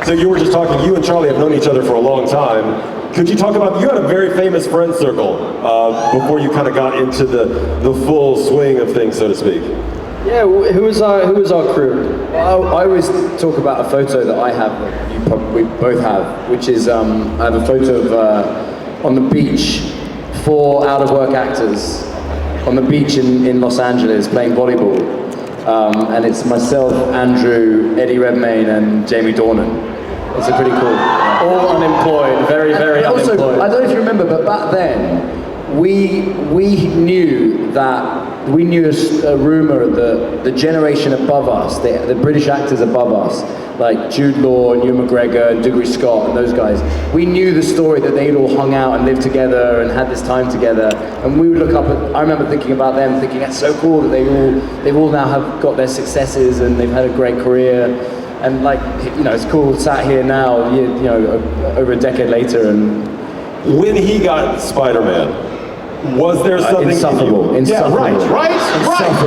So you were just talking, you and Charlie have known each other for a long time. Could you talk about, you had a very famous friend circle before you kind of got into the full swing of things, so to speak. Yeah, who was our crew? Well, I always talk about a photo that I have, that we both have, which is, I have a photo of, on the beach, 4 out-of-work actors on the beach in Los Angeles playing volleyball. And it's myself, Andrew, Eddie Redmayne, and Jamie Dornan. It's a pretty cool. All unemployed, very unemployed. Also, I don't know if you remember, but back then, we knew a rumor that the generation above us, the British actors above us, like Jude Law and Ewan McGregor and Dougray Scott and those guys, we knew the story that they'd all hung out and lived together and had this time together. And we would look up at, I remember thinking about them, thinking that's so cool that they've all now have got their successes and they've had a great career. And like, you know, it's cool, sat here now, you know, over a decade later. And when he got Spider-Man, was there something insufferable. Yeah, right.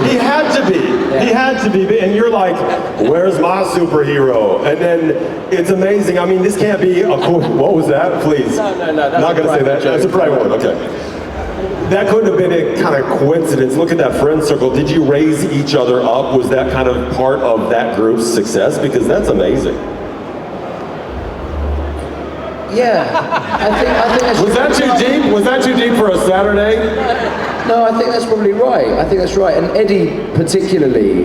He had to be. Yeah. He had to be. And you're like, where's my superhero? And then it's amazing. I mean, this can't be a cool. What was that? Please. No. That's not going to say that. That's a private one. Okay. That couldn't have been a kind of coincidence. Look at that friend circle. Did you raise each other up? Was that kind of part of that group's success? Because that's amazing. Yeah, I think that's... Was that too deep? Was that too deep for a Saturday? No, I think that's probably right. I think that's right. And Eddie particularly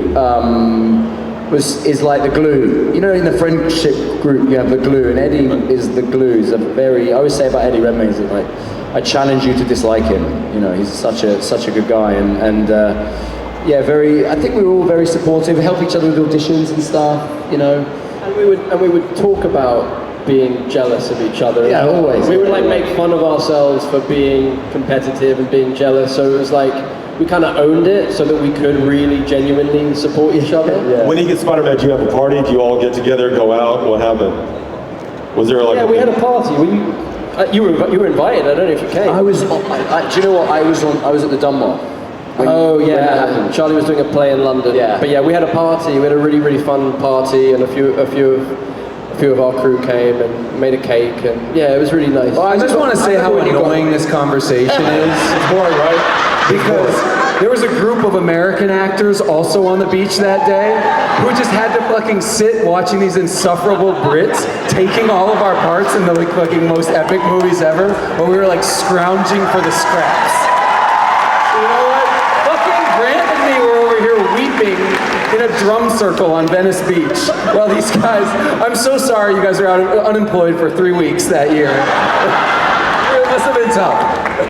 is like the glue. You know, in the friendship group you have the glue, and Eddie is the glue. He's I always say about Eddie Redmayne is that, like, I challenge you to dislike him. You know, he's such a good guy, and yeah, I think we were all very supportive, help each other with auditions and stuff. You know, and we would talk about being jealous of each other. Yeah, always. We would like make fun of ourselves for being competitive and being jealous. So it was like we kind of owned it so that we could really genuinely support each other. Yeah. When he gets Spider-Man, do you have a party? Do you all get together, go out? What happened? Was there like? Yeah, we had a party. You were invited. I don't know if you came. Do you know what? I was at the Dunmore. Oh yeah, Charlie was doing a play in London. Yeah. But yeah, we had a party. We had a really fun party, and a few of our crew came and made a cake, and yeah, it was really nice. Well, I just want to say how annoying this conversation is. It's boring, right? Because there was a group of American actors also on the beach that day who just had to fucking sit watching these insufferable Brits taking all of our parts in the like fucking most epic movies ever, where we were like scrounging for the scraps. You know what? Fucking Grant and me were over here weeping in a drum circle on Venice Beach. Well, these guys, I'm so sorry you guys are unemployed for 3 weeks that year. It must have been tough.